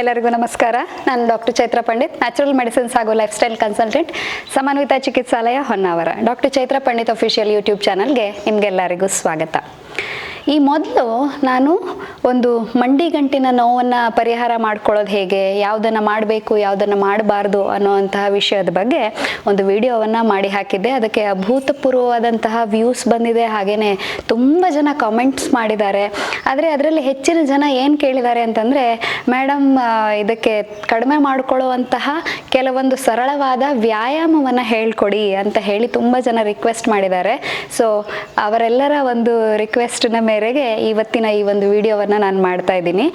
ಎಲ್ಲರಿಗೂ ನಮಸ್ಕಾರ. ನಾನು doctor Chaitra Pandit, natural medicines ಹಾಗೂ lifestyle consultant, Samanvita Chikitsalaya, Honnavar. Doctor Chaitra Pandit official YouTube ಚಾನಲ್ಗೆ ನಿಮಗೆಲ್ಲರಿಗೂ ಸ್ವಾಗತ. ಈ ಮೊದಲು ನಾನು ಒಂದು ಮಂಡಿ ಗಂಟಿನ ನೋವನ್ನು ಪರಿಹಾರ ಮಾಡ್ಕೊಳ್ಳೋದು ಹೇಗೆ, ಯಾವುದನ್ನು ಮಾಡಬೇಕು ಯಾವುದನ್ನು ಮಾಡಬಾರ್ದು ಅನ್ನೋವಂತಹ ವಿಷಯದ ಬಗ್ಗೆ ಒಂದು ವಿಡಿಯೋವನ್ನು ಮಾಡಿ ಹಾಕಿದ್ದೆ. ಅದಕ್ಕೆ ಅಭೂತಪೂರ್ವವಾದಂತಹ ವ್ಯೂಸ್ ಬಂದಿದೆ, ಹಾಗೆಯೇ ತುಂಬ ಜನ ಕಾಮೆಂಟ್ಸ್ ಮಾಡಿದ್ದಾರೆ. ಆದರೆ ಅದರಲ್ಲಿ ಹೆಚ್ಚಿನ ಜನ ಏನು ಕೇಳಿದ್ದಾರೆ ಅಂತಂದರೆ, ಮೇಡಮ್ ಇದಕ್ಕೆ ಕಡಿಮೆ ಮಾಡಿಕೊಳ್ಳುವಂತಹ ಕೆಲವೊಂದು ಸರಳವಾದ ವ್ಯಾಯಾಮವನ್ನು ಹೇಳ್ಕೊಡಿ ಅಂತ ಹೇಳಿ ತುಂಬ ಜನ ರಿಕ್ವೆಸ್ಟ್ ಮಾಡಿದ್ದಾರೆ. ಸೊ ಅವರೆಲ್ಲರ ಒಂದು ರಿಕ್ವೆಸ್ಟ್ನ ಮೇರೆಗೆ ಇವತ್ತಿನ ಈ ಒಂದು ವಿಡಿಯೋವನ್ನು ನಾನು ಮಾಡ್ತಾ ಇದ್ದೀನಿ.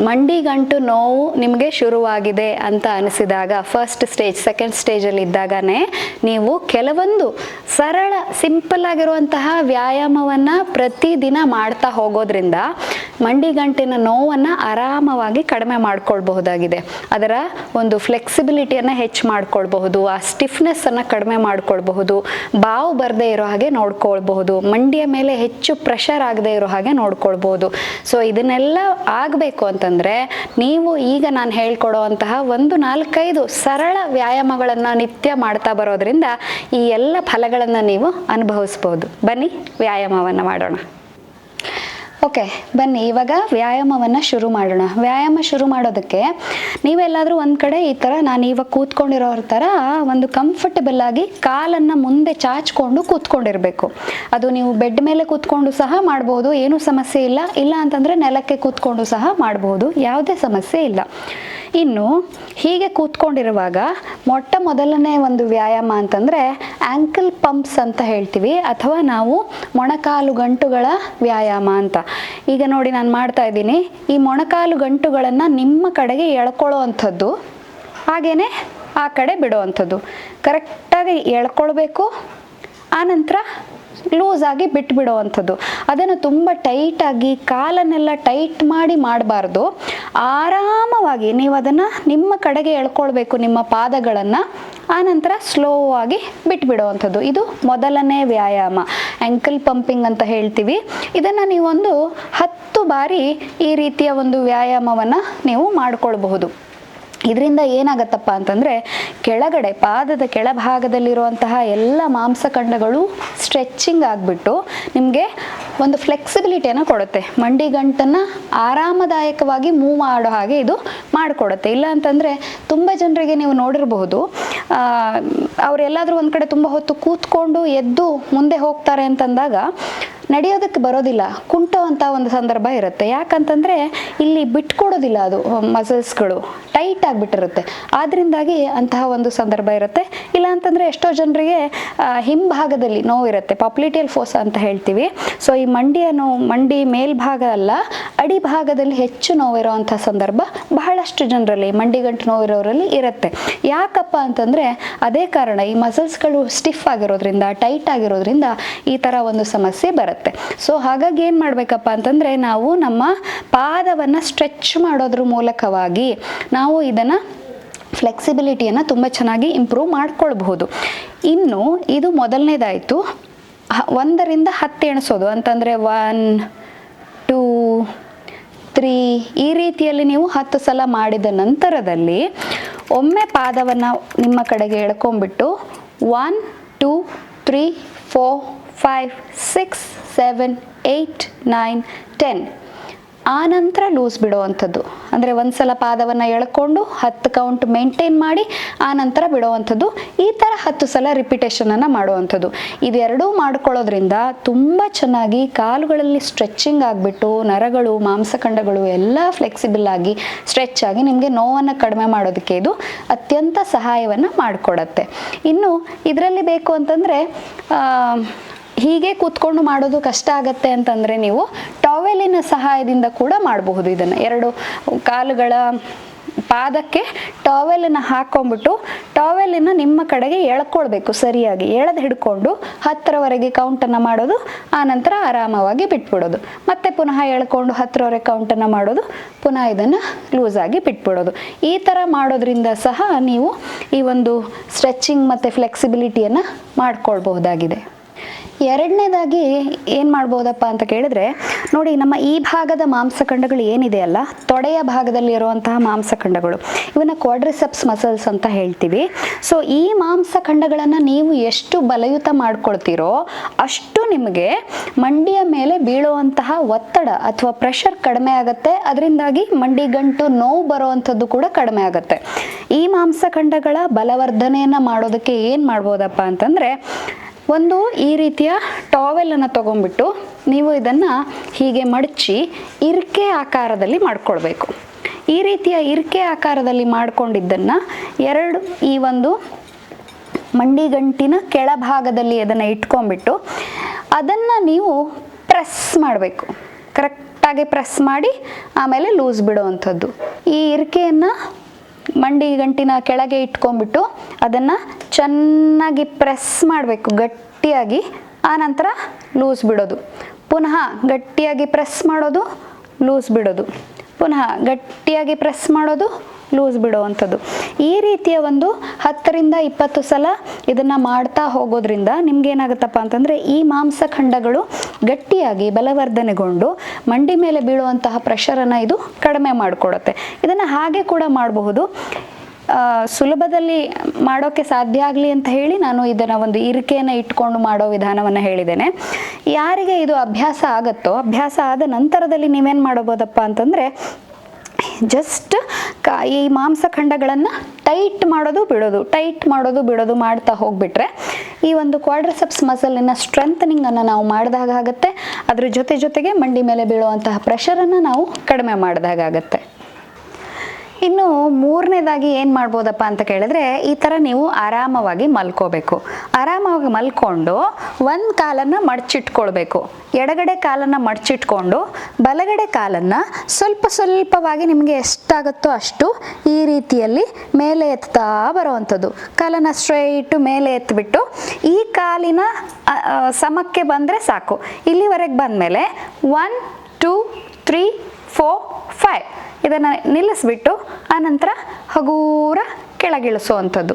ಮಂಡಿ ಗಂಟು ನೋವು ನಿಮಗೆ ಶುರುವಾಗಿದೆ ಅಂತ ಅನಿಸಿದಾಗ, ಫಸ್ಟ್ ಸ್ಟೇಜ್ ಸೆಕೆಂಡ್ ಸ್ಟೇಜಲ್ಲಿ ಇದ್ದಾಗನೇ ನೀವು ಕೆಲವೊಂದು ಸರಳ ಸಿಂಪಲ್ ಆಗಿರುವಂತಹ ವ್ಯಾಯಾಮವನ್ನು ಪ್ರತಿದಿನ ಮಾಡ್ತಾ ಹೋಗೋದ್ರಿಂದ ಮಂಡಿ ಗಂಟಿನ ನೋವನ್ನು ಆರಾಮವಾಗಿ ಕಡಿಮೆ ಮಾಡ್ಕೊಳ್ಬಹುದಾಗಿದೆ. ಅದರ ಒಂದು ಫ್ಲೆಕ್ಸಿಬಿಲಿಟಿಯನ್ನು ಹೆಚ್ಚು ಮಾಡ್ಕೊಳ್ಬಹುದು, ಆ ಸ್ಟಿಫ್ನೆಸ್ಸನ್ನು ಕಡಿಮೆ ಮಾಡ್ಕೊಳ್ಬಹುದು, ಬಾವು ಬರದೇ ಇರೋ ಹಾಗೆ ನೋಡ್ಕೊಳ್ಬಹುದು, ಮಂಡಿಯ ಮೇಲೆ ಹೆಚ್ಚು ಪ್ರೆಷರ್ ಆಗದೆ ಇರೋ ಹಾಗೆ ನೋಡ್ಕೊಳ್ಬಹುದು. ಸೊ ಇದನ್ನೆಲ್ಲ ಆಗಬೇಕು ಅಂತಂದರೆ ನೀವು ಈಗ ನಾನು ಹೇಳ್ಕೊಡುವಂತಹ ಒಂದು 4-5 ಸರಳ ವ್ಯಾಯಾಮಗಳನ್ನು ನಿತ್ಯ ಮಾಡ್ತಾ ಬರೋದ್ರಿಂದ ಈ ಎಲ್ಲ ಫಲಗಳನ್ನು ನೀವು ಅನುಭವಿಸ್ಬೋದು. ಬನ್ನಿ ವ್ಯಾಯಾಮವನ್ನು ಮಾಡೋಣ. ಓಕೆ, ಬನ್ನಿ ಇವಾಗ ವ್ಯಾಯಾಮವನ್ನು ಶುರು ಮಾಡೋಣ. ವ್ಯಾಯಾಮ ಶುರು ಮಾಡೋದಕ್ಕೆ ನೀವೆಲ್ಲಾದರೂ ಒಂದು ಕಡೆ ಈ ಥರ ನಾನು ಇವಾಗ ಕೂತ್ಕೊಂಡಿರೋ ಥರ ಒಂದು ಕಂಫರ್ಟಬಲ್ ಆಗಿ ಕಾಲನ್ನು ಮುಂದೆ ಚಾಚ್ಕೊಂಡು ಕೂತ್ಕೊಂಡಿರಬೇಕು. ಅದು ನೀವು ಬೆಡ್ ಮೇಲೆ ಕೂತ್ಕೊಂಡು ಸಹ ಮಾಡ್ಬೋದು, ಏನೂ ಸಮಸ್ಯೆ ಇಲ್ಲ. ಇಲ್ಲ ಅಂತಂದರೆ ನೆಲಕ್ಕೆ ಕೂತ್ಕೊಂಡು ಸಹ ಮಾಡ್ಬೋದು, ಯಾವುದೇ ಸಮಸ್ಯೆ ಇಲ್ಲ. ಇನ್ನು ಹೀಗೆ ಕೂತ್ಕೊಂಡಿರುವಾಗ ಮೊಟ್ಟ ಮೊದಲನೇ ಒಂದು ವ್ಯಾಯಾಮ ಅಂತಂದರೆ ಆ್ಯಂಕಲ್ ಪಂಪ್ಸ್ ಅಂತ ಹೇಳ್ತೀವಿ, ಅಥವಾ ನಾವು ಮೊಣಕಾಲು ಗಂಟುಗಳ ವ್ಯಾಯಾಮ ಅಂತ. ಈಗ ನೋಡಿ ನಾನು ಮಾಡ್ತಾ ಇದ್ದೀನಿ. ಈ ಮೊಣಕಾಲು ಗಂಟುಗಳನ್ನು ನಿಮ್ಮ ಕಡೆಗೆ ಎಳ್ಕೊಳ್ಳೋ ಅಂಥದ್ದು, ಹಾಗೆಯೇ ಆ ಕಡೆ ಬಿಡೋ ಅಂಥದ್ದು. ಕರೆಕ್ಟಾಗಿ ಎಳ್ಕೊಳ್ಬೇಕು, ಆನಂತರ ಲೂಸಾಗಿ ಬಿಟ್ಬಿಡೋ ಅಂಥದ್ದು. ಅದನ್ನು ತುಂಬ ಟೈಟಾಗಿ ಕಾಲನ್ನೆಲ್ಲ ಟೈಟ್ ಮಾಡಿ ಮಾಡಬಾರ್ದು. ಆರಾಮವಾಗಿ ನೀವು ಅದನ್ನು ನಿಮ್ಮ ಕಡೆಗೆ ಎಳ್ಕೊಳ್ಬೇಕು, ನಿಮ್ಮ ಪಾದಗಳನ್ನು. ಆನಂತರ ಸ್ಲೋ ಆಗಿ ಬಿಟ್ಬಿಡೋ ಅಂಥದ್ದು. ಇದು ಮೊದಲನೇ ವ್ಯಾಯಾಮ, ಆ್ಯಂಕಲ್ ಪಂಪಿಂಗ್ ಅಂತ ಹೇಳ್ತೀವಿ. ಇದನ್ನು ನೀವೊಂದು 10 ಬಾರಿ ಈ ರೀತಿಯ ಒಂದು ವ್ಯಾಯಾಮವನ್ನು ನೀವು ಮಾಡ್ಕೊಳ್ಬಹುದು. ಇದರಿಂದ ಏನಾಗತ್ತಪ್ಪ ಅಂತಂದರೆ ಕೆಳಗಡೆ ಪಾದದ ಕೆಳಭಾಗದಲ್ಲಿರುವಂತಹ ಎಲ್ಲ ಮಾಂಸಖಂಡಗಳು ಸ್ಟ್ರೆಚ್ಚಿಂಗ್ ಆಗಿಬಿಟ್ಟು ನಿಮಗೆ ಒಂದು ಫ್ಲೆಕ್ಸಿಬಿಲಿಟಿಯನ್ನು ಕೊಡುತ್ತೆ. ಮಂಡಿ ಗಂಟನ್ನು ಆರಾಮದಾಯಕವಾಗಿ ಮೂವ್ ಮಾಡೋ ಹಾಗೆ ಇದು ಮಾಡಿಕೊಡುತ್ತೆ. ಇಲ್ಲ ಅಂತಂದರೆ ತುಂಬ ಜನರಿಗೆ ನೀವು ನೋಡಿರಬಹುದು, ಅವರೆಲ್ಲಾದರೂ ಒಂದು ಕಡೆ ತುಂಬ ಹೊತ್ತು ಕೂತ್ಕೊಂಡು ಎದ್ದು ಮುಂದೆ ಹೋಗ್ತಾರೆ ಅಂತಂದಾಗ ನಡೆಯೋದಕ್ಕೆ ಬರೋದಿಲ್ಲ, ಕುಂಟುವಂಥ ಒಂದು ಸಂದರ್ಭ ಇರುತ್ತೆ. ಯಾಕಂತಂದರೆ ಇಲ್ಲಿ ಬಿಟ್ಕೊಡೋದಿಲ್ಲ, ಅದು ಮಸಲ್ಸ್ಗಳು ಟೈಟ್ ಆಗಿಬಿಟ್ಟಿರುತ್ತೆ. ಆದ್ದರಿಂದಾಗಿ ಅಂತಹ ಒಂದು ಸಂದರ್ಭ ಇರುತ್ತೆ. ಇಲ್ಲ ಅಂತಂದರೆ ಎಷ್ಟೋ ಜನರಿಗೆ ಹಿಂಭಾಗದಲ್ಲಿ ನೋವಿರುತ್ತೆ, ಪಾಪ್ಲಿಟಿಯಲ್ ಫೋಸ ಅಂತ ಹೇಳ್ತೀವಿ. ಸೊ ಈ ಮಂಡಿ ಮೇಲ್ಭಾಗ ಅಲ್ಲ, ಅಡಿಭಾಗದಲ್ಲಿ ಹೆಚ್ಚು ನೋವಿರೋವಂಥ ಸಂದರ್ಭ ಬಹಳಷ್ಟು ಜನರಲ್ಲಿ, ಮಂಡಿಗಂಟು ನೋವಿರೋರಲ್ಲಿ ಇರುತ್ತೆ. ಯಾಕಪ್ಪ ಅಂತಂದರೆ ಅದೇ ಕಾರಣ, ಈ ಮಸಲ್ಸ್ಗಳು ಸ್ಟಿಫ್ ಆಗಿರೋದ್ರಿಂದ, ಟೈಟ್ ಆಗಿರೋದ್ರಿಂದ ಈ ಥರ ಒಂದು ಸಮಸ್ಯೆ ಬರುತ್ತೆ. ಸೊ ಹಾಗಾಗಿ ಏನು ಮಾಡಬೇಕಪ್ಪ ಅಂತಂದರೆ, ನಾವು ನಮ್ಮ ಪಾದವನ್ನು ಸ್ಟ್ರೆಚ್ ಮಾಡೋದ್ರ ಮೂಲಕವಾಗಿ ನಾವು ಇದನ್ನು ಫ್ಲೆಕ್ಸಿಬಿಲಿಟಿಯನ್ನು ತುಂಬ ಚೆನ್ನಾಗಿ ಇಂಪ್ರೂವ್ ಮಾಡ್ಕೊಳ್ಬಹುದು. ಇನ್ನು ಇದು ಮೊದಲನೇದಾಯಿತು. 1ರಿಂದ 10 ಎಣಿಸೋದು ಅಂತಂದರೆ 1, 2, 3 ಈ ರೀತಿಯಲ್ಲಿ ನೀವು 10 ಸಲ ಮಾಡಿದ ನಂತರದಲ್ಲಿ ಒಮ್ಮೆ ಪಾದವನ್ನು ನಿಮ್ಮ ಕಡೆಗೆ ಎಳ್ಕೊಂಡ್ಬಿಟ್ಟು 1, 2, 3, 4, 5, 6, 7, 8, 9, 10 ಆನಂತರ ಲೂಸ್ ಬಿಡುವಂಥದ್ದು. ಅಂದರೆ ಒಂದು ಸಲ ಪಾದವನ್ನು ಎಳ್ಕೊಂಡು 10 ಕೌಂಟ್ ಮೇಂಟೈನ್ ಮಾಡಿ ಆನಂತರ ಬಿಡುವಂಥದ್ದು. ಈ ಥರ 10 ಸಲ ರಿಪಿಟೇಷನನ್ನು ಮಾಡುವಂಥದ್ದು. ಇದೆರಡೂ ಮಾಡ್ಕೊಳ್ಳೋದ್ರಿಂದ ತುಂಬ ಚೆನ್ನಾಗಿ ಕಾಲುಗಳಲ್ಲಿ ಸ್ಟ್ರೆಚ್ಚಿಂಗ್ ಆಗಿಬಿಟ್ಟು ನರಗಳು, ಮಾಂಸಖಂಡಗಳು ಎಲ್ಲ ಫ್ಲೆಕ್ಸಿಬಲ್ ಆಗಿ ಸ್ಟ್ರೆಚ್ ಆಗಿ ನಿಮಗೆ ನೋವನ್ನು ಕಡಿಮೆ ಮಾಡೋದಕ್ಕೆ ಇದು ಅತ್ಯಂತ ಸಹಾಯವನ್ನು ಮಾಡಿಕೊಡತ್ತೆ. ಇನ್ನು ಇದರಲ್ಲಿ ಬೇಕು ಅಂತಂದರೆ ಹೀಗೆ ಕೂತ್ಕೊಂಡು ಮಾಡೋದು ಕಷ್ಟ ಆಗತ್ತೆ ಅಂತಂದರೆ ನೀವು ಟಾವೆಲಿನ ಸಹಾಯದಿಂದ ಕೂಡ ಮಾಡಬಹುದು. ಇದನ್ನು 2 ಕಾಲುಗಳ ಪಾದಕ್ಕೆ ಟಾವೆಲನ್ನು ಹಾಕೊಂಡ್ಬಿಟ್ಟು ಟಾವೆಲನ್ನು ನಿಮ್ಮ ಕಡೆಗೆ ಎಳ್ಕೊಳ್ಬೇಕು, ಸರಿಯಾಗಿ ಎಳೆದು ಹಿಡ್ಕೊಂಡು 10ರವರೆಗೆ ಕೌಂಟನ್ನು ಮಾಡೋದು, ಆನಂತರ ಆರಾಮವಾಗಿ ಬಿಟ್ಬಿಡೋದು. ಮತ್ತೆ ಪುನಃ ಎಳ್ಕೊಂಡು 10ರವರೆಗೆ ಕೌಂಟನ್ನು ಮಾಡೋದು, ಪುನಃ ಇದನ್ನು ಲೂಸಾಗಿ ಬಿಟ್ಬಿಡೋದು. ಈ ಥರ ಮಾಡೋದ್ರಿಂದ ಸಹ ನೀವು ಈ ಒಂದು ಸ್ಟ್ರೆಚಿಂಗ್ ಮತ್ತು ಫ್ಲೆಕ್ಸಿಬಿಲಿಟಿಯನ್ನು ಮಾಡ್ಕೊಳ್ಬಹುದಾಗಿದೆ. ಎರಡನೇದಾಗಿ ಏನು ಮಾಡ್ಬೋದಪ್ಪ ಅಂತ ಕೇಳಿದ್ರೆ, ನೋಡಿ ನಮ್ಮ ಈ ಭಾಗದ ಮಾಂಸಖಂಡಗಳು ಏನಿದೆಯಲ್ಲ, ತೊಡೆಯ ಭಾಗದಲ್ಲಿ ಇರುವಂತಹ ಮಾಂಸಖಂಡಗಳು, ಇವನ್ನ ಕ್ವಾಡ್ರಿಸೆಪ್ಸ್ ಮಸಲ್ಸ್ ಅಂತ ಹೇಳ್ತೀವಿ. ಸೊ ಈ ಮಾಂಸಖಂಡಗಳನ್ನು ನೀವು ಎಷ್ಟು ಬಲಯುತ ಮಾಡ್ಕೊಳ್ತೀರೋ ಅಷ್ಟು ನಿಮಗೆ ಮಂಡಿಯ ಮೇಲೆ ಬೀಳುವಂತಹ ಒತ್ತಡ ಅಥವಾ ಪ್ರೆಷರ್ ಕಡಿಮೆ ಆಗುತ್ತೆ. ಅದರಿಂದಾಗಿ ಮಂಡಿ ಗಂಟು ನೋವು ಬರುವಂಥದ್ದು ಕೂಡ ಕಡಿಮೆ ಆಗುತ್ತೆ. ಈ ಮಾಂಸಖಂಡಗಳ ಬಲವರ್ಧನೆಯನ್ನು ಮಾಡೋದಕ್ಕೆ ಏನು ಮಾಡ್ಬೋದಪ್ಪ ಅಂತಂದರೆ, ಒಂದು ಈ ರೀತಿಯ ಟಾವೆಲನ್ನು ತೊಗೊಂಡ್ಬಿಟ್ಟು ನೀವು ಇದನ್ನು ಹೀಗೆ ಮಡಚಿ ಇರ್ಕೆ ಆಕಾರದಲ್ಲಿ ಮಾಡ್ಕೊಳ್ಬೇಕು. ಈ ರೀತಿಯ ಇರ್ಕೆ ಆಕಾರದಲ್ಲಿ ಮಾಡ್ಕೊಂಡಿದ್ದನ್ನು ಈ ಒಂದು ಮಂಡಿಗಂಟಿನ ಕೆಳಭಾಗದಲ್ಲಿ ಅದನ್ನು ಇಟ್ಕೊಂಡ್ಬಿಟ್ಟು ಅದನ್ನು ನೀವು ಪ್ರೆಸ್ ಮಾಡಬೇಕು. ಕರೆಕ್ಟಾಗಿ ಪ್ರೆಸ್ ಮಾಡಿ ಆಮೇಲೆ ಲೂಸ್ ಬಿಡುವಂಥದ್ದು. ಈ ಇರ್ಕೆಯನ್ನು ಮಂಡಿ ಗಂಟಿನ ಕೆಳಗೆ ಇಟ್ಕೊಂಡ್ಬಿಟ್ಟು ಅದನ್ನು ಚೆನ್ನಾಗಿ ಪ್ರೆಸ್ ಮಾಡಬೇಕು ಗಟ್ಟಿಯಾಗಿ. ಆನಂತರ ಲೂಸ್ ಬಿಡೋದು, ಪುನಃ ಗಟ್ಟಿಯಾಗಿ ಪ್ರೆಸ್ ಮಾಡೋದು, ಲೂಸ್ ಬಿಡೋದು, ಪುನಃ ಗಟ್ಟಿಯಾಗಿ ಪ್ರೆಸ್ ಮಾಡೋದು, ಲೂಸ್ ಬಿಡುವಂಥದ್ದು. ಈ ರೀತಿಯ ಒಂದು 10ರಿಂದ 20 ಸಲ ಇದನ್ನು ಮಾಡ್ತಾ ಹೋಗೋದ್ರಿಂದ ನಿಮ್ಗೇನಾಗುತ್ತಪ್ಪ ಅಂತಂದರೆ ಈ ಮಾಂಸಖಂಡಗಳು ಗಟ್ಟಿಯಾಗಿ ಬಲವರ್ಧನೆಗೊಂಡು ಮಂಡಿ ಮೇಲೆ ಬೀಳುವಂತಹ ಪ್ರೆಷರನ್ನು ಇದು ಕಡಿಮೆ ಮಾಡಿಕೊಡುತ್ತೆ. ಇದನ್ನು ಹಾಗೆ ಕೂಡ ಮಾಡಬಹುದು. ಸುಲಭದಲ್ಲಿ ಮಾಡೋಕ್ಕೆ ಸಾಧ್ಯ ಆಗಲಿ ಅಂತ ಹೇಳಿ ನಾನು ಇದನ್ನು ಒಂದು ಇರಿಕೆಯನ್ನು ಇಟ್ಕೊಂಡು ಮಾಡೋ ವಿಧಾನವನ್ನು ಹೇಳಿದ್ದೇನೆ. ಯಾರಿಗೆ ಇದು ಅಭ್ಯಾಸ ಆಗುತ್ತೋ, ಅಭ್ಯಾಸ ಆದ ನಂತರದಲ್ಲಿ ನೀವೇನು ಮಾಡಬಹುದಪ್ಪ ಅಂತಂದರೆ, ಜಸ್ಟ್ ಈ ಮಾಂಸಖಂಡಗಳನ್ನು ಟೈಟ್ ಮಾಡೋದು ಬಿಡೋದು, ಟೈಟ್ ಮಾಡೋದು ಬಿಡೋದು ಮಾಡ್ತಾ ಹೋಗ್ಬಿಟ್ರೆ ಈ ಒಂದು ಕ್ವಾಡ್ರಿಸೆಪ್ಸ್ ಮಸಲಿನ ಸ್ಟ್ರೆಂಥನಿಂಗನ್ನು ನಾವು ಮಾಡಿದಾಗುತ್ತೆ. ಅದ್ರ ಜೊತೆಗೆ ಮಂಡಿ ಮೇಲೆ ಬೀಳುವಂತಹ ಪ್ರೆಷರನ್ನು ನಾವು ಕಡಿಮೆ ಮಾಡಿದಾಗುತ್ತೆ. ಇನ್ನು ಮೂರನೇದಾಗಿ ಏನು ಮಾಡ್ಬೋದಪ್ಪ ಅಂತ ಕೇಳಿದ್ರೆ, ಈ ಥರ ನೀವು ಆರಾಮವಾಗಿ ಮಲ್ಕೋಬೇಕು. ಆರಾಮವಾಗಿ ಮಲ್ಕೊಂಡು ಒಂದು ಕಾಲನ್ನು ಮಡಚಿಟ್ಕೊಳ್ಬೇಕು. ಎಡಗಡೆ ಕಾಲನ್ನು ಮಡಚಿಟ್ಕೊಂಡು ಬಲಗಡೆ ಕಾಲನ್ನು ಸ್ವಲ್ಪವಾಗಿ ನಿಮಗೆ ಎಷ್ಟಾಗುತ್ತೋ ಅಷ್ಟು ಈ ರೀತಿಯಲ್ಲಿ ಮೇಲೆ ಎತ್ತಾ ಬರುವಂಥದ್ದು. ಕಾಲನ್ನು ಸ್ಟ್ರೈಟು ಮೇಲೆ ಎತ್ತಿಬಿಟ್ಟು ಈ ಕಾಲಿನ ಸಮಕ್ಕೆ ಬಂದರೆ ಸಾಕು. ಇಲ್ಲಿವರೆಗೆ ಬಂದಮೇಲೆ 1 2 3 4 5 ಇದನ್ನು ನಿಲ್ಲಿಸ್ಬಿಟ್ಟು ಆನಂತರ ಹಗೂರ ಕೆಳಗಿಳಿಸುವಂಥದ್ದು.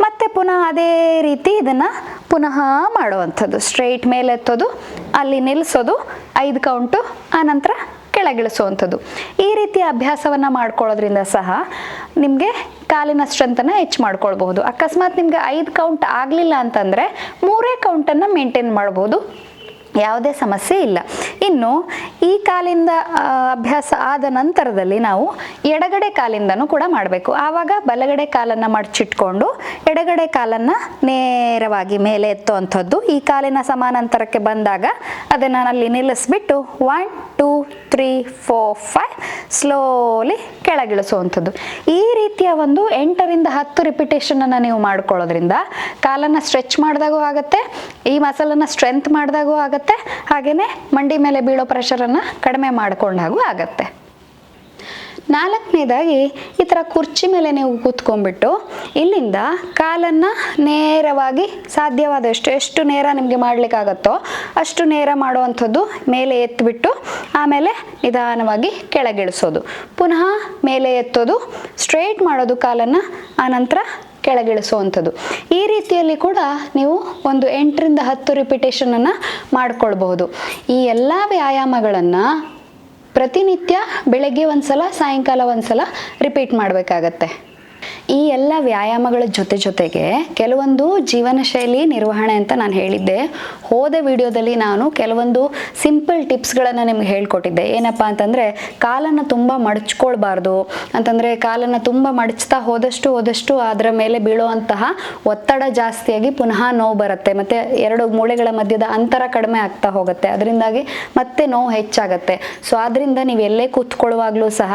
ಮತ್ತೆ ಪುನಃ ಅದೇ ರೀತಿ ಇದನ್ನು ಪುನಃ ಮಾಡುವಂಥದ್ದು. ಸ್ಟ್ರೈಟ್ ಮೇಲೆ ಎತ್ತೋದು, ಅಲ್ಲಿ ನಿಲ್ಲಿಸೋದು 5 ಕೌಂಟು, ಆನಂತರ ಕೆಳಗಿಳಿಸುವಂಥದ್ದು. ಈ ರೀತಿಯ ಅಭ್ಯಾಸವನ್ನು ಮಾಡ್ಕೊಳ್ಳೋದ್ರಿಂದ ಸಹ ನಿಮಗೆ ಕಾಲಿನ ಸ್ಟ್ರೆಂತನ್ನು ಹೆಚ್ಚು ಮಾಡ್ಕೊಳ್ಬಹುದು. ಅಕಸ್ಮಾತ್ ನಿಮಗೆ 5 ಕೌಂಟ್ ಆಗಲಿಲ್ಲ ಅಂತಂದರೆ 3 ಕೌಂಟನ್ನು ಮೇಂಟೈನ್ ಮಾಡ್ಬೋದು, ಯಾವುದೇ ಸಮಸ್ಯೆ ಇಲ್ಲ. ಇನ್ನು ಈ ಕಾಲಿಂದ ಅಭ್ಯಾಸ ಆದ ನಂತರದಲ್ಲಿ ನಾವು ಎಡಗಡೆ ಕಾಲಿಂದನೂ ಕೂಡ ಮಾಡಬೇಕು. ಆವಾಗ ಬಲಗಡೆ ಕಾಲನ್ನು ಮಡಚಿಟ್ಕೊಂಡು ಎಡಗಡೆ ಕಾಲನ್ನು ನೇರವಾಗಿ ಮೇಲೆ ಎತ್ತುವಂಥದ್ದು. ಈ ಕಾಲಿನ ಸಮಾನಾಂತರಕ್ಕೆ ಬಂದಾಗ ಅದನ್ನು ಅಲ್ಲಿ ನಿಲ್ಲಿಸ್ಬಿಟ್ಟು 1 2 3 4 5 ಸ್ಲೋಲಿ ಕೆಳಗಿಳಿಸುವಂಥದ್ದು. ಈ ರೀತಿಯ ಒಂದು 8ರಿಂದ 10 ರಿಪಿಟೇಷನನ್ನು ನೀವು ಮಾಡ್ಕೊಳ್ಳೋದ್ರಿಂದ ಕಾಲನ್ನು ಸ್ಟ್ರೆಚ್ ಮಾಡಿದಾಗೂ ಆಗುತ್ತೆ, ಈ ಮಸಲನ್ನು ಸ್ಟ್ರೆಂತ್ ಮಾಡಿದಾಗೂ ಆಗುತ್ತೆ, ಹಾಗೆಯೇ ಮಂಡಿ ಮೇಲೆ ಬೀಳೋ ಪ್ರೆಷರನ್ನು ಕಡಿಮೆ ಮಾಡಿಕೊಂಡಾಗೂ ಆಗತ್ತೆ. 4ನೇದಾಗಿ ಈ ಥರ ಕುರ್ಚಿ ಮೇಲೆ ನೀವು ಕೂತ್ಕೊಂಡ್ಬಿಟ್ಟು ಇಲ್ಲಿಂದ ಕಾಲನ್ನು ನೇರವಾಗಿ ಸಾಧ್ಯವಾದಷ್ಟು, ಎಷ್ಟು ನೇರ ನಿಮಗೆ ಮಾಡಲಿಕ್ಕಾಗತ್ತೋ ಅಷ್ಟು ನೇರ ಮಾಡುವಂಥದ್ದು. ಮೇಲೆ ಎತ್ತಿಬಿಟ್ಟು ಆಮೇಲೆ ನಿಧಾನವಾಗಿ ಕೆಳಗಿಳಿಸೋದು, ಪುನಃ ಮೇಲೆ ಎತ್ತೋದು, ಸ್ಟ್ರೈಟ್ ಮಾಡೋದು ಕಾಲನ್ನು, ಆನಂತರ ಕೆಳಗಿಳಿಸುವಂಥದ್ದು. ಈ ರೀತಿಯಲ್ಲಿ ಕೂಡ ನೀವು ಒಂದು 8ರಿಂದ 10 ರಿಪಿಟೇಷನನ್ನು ಮಾಡ್ಕೊಳ್ಬಹುದು. ಈ ಎಲ್ಲ ವ್ಯಾಯಾಮಗಳನ್ನು ಪ್ರತಿನಿತ್ಯ ಬೆಳಗ್ಗೆ ಒಂದ್ಸಲ, ಸಾಯಂಕಾಲ ಒಂದ್ಸಲ ರಿಪೀಟ್ ಮಾಡಬೇಕಾಗತ್ತೆ. ಈ ಎಲ್ಲ ವ್ಯಾಯಾಮಗಳ ಜೊತೆಗೆ ಕೆಲವೊಂದು ಜೀವನ ಶೈಲಿ ನಿರ್ವಹಣೆ ಅಂತ ನಾನು ಹೇಳಿದ್ದೆ. ಹೋದ ವಿಡಿಯೋದಲ್ಲಿ ನಾನು ಕೆಲವೊಂದು ಸಿಂಪಲ್ ಟಿಪ್ಸ್ಗಳನ್ನು ನಿಮ್ಗೆ ಹೇಳ್ಕೊಟ್ಟಿದ್ದೆ. ಏನಪ್ಪ ಅಂತಂದರೆ, ಕಾಲನ್ನು ತುಂಬ ಮಡಚ್ಕೊಳ್ಬಾರ್ದು ಅಂತಂದರೆ, ಕಾಲನ್ನು ತುಂಬ ಮಡಚ್ತಾ ಹೋದಷ್ಟು ಅದರ ಮೇಲೆ ಬೀಳುವಂತಹ ಒತ್ತಡ ಜಾಸ್ತಿಯಾಗಿ ಪುನಃ ನೋವು ಬರುತ್ತೆ, ಮತ್ತು 2 ಮೂಳೆಗಳ ಮಧ್ಯದ ಅಂತರ ಕಡಿಮೆ ಆಗ್ತಾ ಹೋಗುತ್ತೆ, ಅದರಿಂದಾಗಿ ಮತ್ತೆ ನೋವು ಹೆಚ್ಚಾಗತ್ತೆ. ಸೊ ಆದ್ದರಿಂದ ನೀವು ಎಲ್ಲೇ ಕೂತ್ಕೊಳ್ಳುವಾಗಲೂ ಸಹ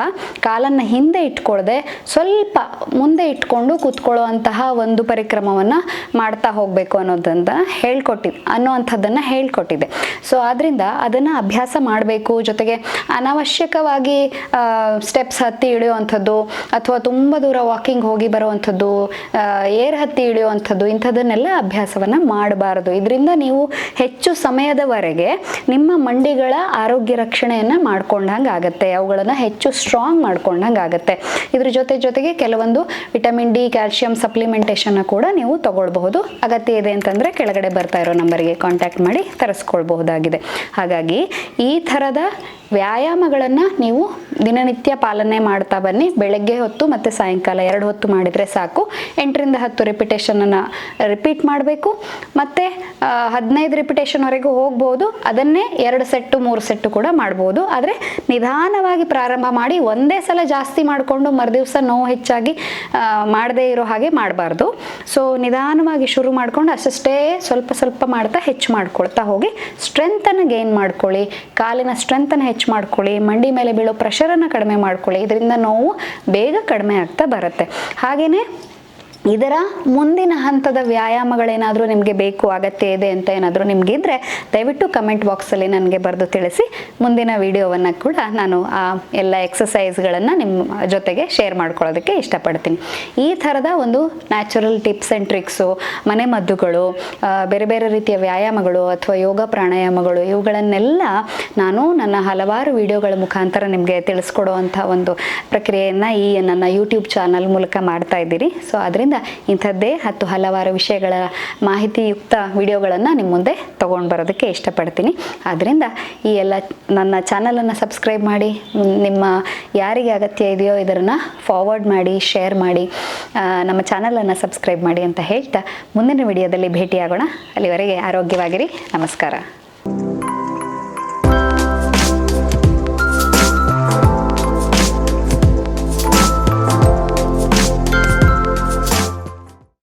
ಕಾಲನ್ನು ಹಿಂದೆ ಇಟ್ಕೊಳ್ಳದೆ ಸ್ವಲ್ಪ ಮುಂದೆ ಇಟ್ಕೊಂಡು ಕೂತ್ಕೊಳ್ಳುವಂತಹ ಒಂದು ಪರಿಕ್ರಮವನ್ನು ಮಾಡ್ತಾ ಹೋಗಬೇಕು ಅನ್ನುವಂಥದ್ದನ್ನು ಹೇಳ್ಕೊಟ್ಟಿದ್ದೆ. ಸೊ ಆದ್ದರಿಂದ ಅದನ್ನು ಅಭ್ಯಾಸ ಮಾಡಬೇಕು. ಜೊತೆಗೆ ಅನಾವಶ್ಯಕವಾಗಿ ಸ್ಟೆಪ್ಸ್ ಹತ್ತಿ ಇಳಿಯುವಂಥದ್ದು ಅಥವಾ ತುಂಬ ದೂರ ವಾಕಿಂಗ್ ಹೋಗಿ ಬರುವಂಥದ್ದು, ಏರ್ ಹತ್ತಿ ಇಳಿಯುವಂಥದ್ದು, ಇಂಥದ್ದನ್ನೆಲ್ಲ ಅಭ್ಯಾಸವನ್ನು ಮಾಡಬಾರದು. ಇದರಿಂದ ನೀವು ಹೆಚ್ಚು ಸಮಯದವರೆಗೆ ನಿಮ್ಮ ಮಂಡಿಗಳ ಆರೋಗ್ಯ ರಕ್ಷಣೆಯನ್ನು ಮಾಡ್ಕೊಂಡಂಗೆ ಆಗುತ್ತೆ, ಅವುಗಳನ್ನು ಹೆಚ್ಚು ಸ್ಟ್ರಾಂಗ್ ಮಾಡ್ಕೊಂಡಂಗೆ ಆಗುತ್ತೆ. ಇದ್ರ ಜೊತೆಗೆ ಕೆಲವೊಂದು ವಿಟಮಿನ್ ಡಿ, ಕ್ಯಾಲ್ಶಿಯಂ ಸಪ್ಲಿಮೆಂಟೇಷನ್ ಕೂಡ ನೀವು ತಗೊಳ್ಬಹುದು. ಅಗತ್ಯ ಇದೆ ಅಂತಂದರೆ ಕೆಳಗಡೆ ಬರ್ತಾ ಇರೋ ನಂಬರಿಗೆ ಕಾಂಟ್ಯಾಕ್ಟ್ ಮಾಡಿ ತರಿಸ್ಕೊಳ್ಬಹುದಾಗಿದೆ. ಹಾಗಾಗಿ ಈ ಥರದ ವ್ಯಾಯಾಮಗಳನ್ನು ನೀವು ದಿನನಿತ್ಯ ಪಾಲನೆ ಮಾಡ್ತಾ ಬನ್ನಿ. ಬೆಳಗ್ಗೆ ಹೊತ್ತು ಮತ್ತು ಸಾಯಂಕಾಲ 2 ಹೊತ್ತು ಮಾಡಿದರೆ ಸಾಕು. 8ರಿಂದ 10 ರಿಪಿಟೇಷನನ್ನು ರಿಪೀಟ್ ಮಾಡಬೇಕು. ಮತ್ತು 15 ರಿಪಿಟೇಷನ್ವರೆಗೂ ಹೋಗ್ಬೋದು. ಅದನ್ನೇ 2 ಸೆಟ್ಟು 3 ಸೆಟ್ಟು ಕೂಡ ಮಾಡ್ಬೋದು. ಆದರೆ ನಿಧಾನವಾಗಿ ಪ್ರಾರಂಭ ಮಾಡಿ ಒಂದೇ ಸಲ ಜಾಸ್ತಿ ಮಾಡಿಕೊಂಡು ಮರುದಿವಸ ನೋವು ಹೆಚ್ಚಾಗಿ ಮಾಡದೇ ಇರೋ ಹಾಗೆ ಮಾಡಬಾರ್ದು. ಸೊ ನಿಧಾನವಾಗಿ ಶುರು ಮಾಡಿಕೊಂಡು ಅಷ್ಟೇ ಸ್ವಲ್ಪ ಸ್ವಲ್ಪ ಮಾಡ್ತಾ ಹೆಚ್ಚು ಮಾಡ್ಕೊಳ್ತಾ ಹೋಗಿ ಸ್ಟ್ರೆಂತನ್ನು ಗೇನ್ ಮಾಡ್ಕೊಳ್ಳಿ. ಕಾಲಿನ ಸ್ಟ್ರೆಂತನ್ನು ಹೆಚ್ಚು ಮಾಡ್ಕೊಳ್ಳಿ. ಮಂಡಿ ಮೇಲೆ ಬೀಳೋ ಪ್ರೆಷರನ್ನು ಕಡಿಮೆ ಮಾಡ್ಕೊಳ್ಳಿ. ಇದರಿಂದ ನೋವು ಬೇಗ ಕಡಿಮೆ ಆಗ್ತಾ ಬರುತ್ತೆ. ಹಾಗೆಯೇ ಇದರ ಮುಂದಿನ ಹಂತದ ವ್ಯಾಯಾಮಗಳೇನಾದರೂ ನಿಮಗೆ ಬೇಕು, ಅಗತ್ಯ ಇದೆ ಅಂತ ಏನಾದರೂ ನಿಮಗಿದ್ರೆ ದಯವಿಟ್ಟು ಕಮೆಂಟ್ ಬಾಕ್ಸಲ್ಲಿ ನನಗೆ ಬರೆದು ತಿಳಿಸಿ. ಮುಂದಿನ ವಿಡಿಯೋವನ್ನು ಕೂಡ ನಾನು ಆ ಎಲ್ಲ ಎಕ್ಸಸೈಸ್ಗಳನ್ನು ನಿಮ್ಮ ಜೊತೆಗೆ ಶೇರ್ ಮಾಡ್ಕೊಳ್ಳೋದಕ್ಕೆ ಇಷ್ಟಪಡ್ತೀನಿ. ಈ ಥರದ ಒಂದು ನ್ಯಾಚುರಲ್ ಟಿಪ್ಸ್ ಆ್ಯಂಡ್ ಟ್ರಿಕ್ಸು, ಮನೆಮದ್ದುಗಳು, ಬೇರೆ ಬೇರೆ ರೀತಿಯ ವ್ಯಾಯಾಮಗಳು ಅಥವಾ ಯೋಗ ಪ್ರಾಣಾಯಾಮಗಳು, ಇವುಗಳನ್ನೆಲ್ಲ ನಾನು ನನ್ನ ಹಲವಾರು ವಿಡಿಯೋಗಳ ಮುಖಾಂತರ ನಿಮಗೆ ತಿಳಿಸ್ಕೊಡುವಂಥ ಒಂದು ಪ್ರಕ್ರಿಯೆಯನ್ನು ಈ ನನ್ನ ಯೂಟ್ಯೂಬ್ ಚಾನಲ್ ಮೂಲಕ ಮಾಡ್ತಾ ಇದ್ದೀರಿ. ಸೊ ಅದರಿಂದ ಇಂಥದ್ದೇ ಹಲವಾರು ವಿಷಯಗಳ ಮಾಹಿತಿಯುಕ್ತ ವಿಡಿಯೋಗಳನ್ನು ನಿಮ್ಮ ಮುಂದೆ ತಗೊಂಡು ಬರೋದಕ್ಕೆ ಇಷ್ಟಪಡ್ತೀನಿ. ಆದ್ದರಿಂದ ಈ ಎಲ್ಲ ನನ್ನ ಚಾನಲನ್ನು ಸಬ್ಸ್ಕ್ರೈಬ್ ಮಾಡಿ, ನಿಮ್ಮ ಯಾರಿಗೆ ಅಗತ್ಯ ಇದೆಯೋ ಇದನ್ನು ಫಾರ್ವರ್ಡ್ ಮಾಡಿ, ಶೇರ್ ಮಾಡಿ, ನಮ್ಮ ಚಾನಲನ್ನು ಸಬ್ಸ್ಕ್ರೈಬ್ ಮಾಡಿ ಅಂತ ಹೇಳ್ತಾ ಮುಂದಿನ ವಿಡಿಯೋದಲ್ಲಿ ಭೇಟಿಯಾಗೋಣ. ಅಲ್ಲಿವರೆಗೆ ಆರೋಗ್ಯವಾಗಿರಿ. ನಮಸ್ಕಾರ.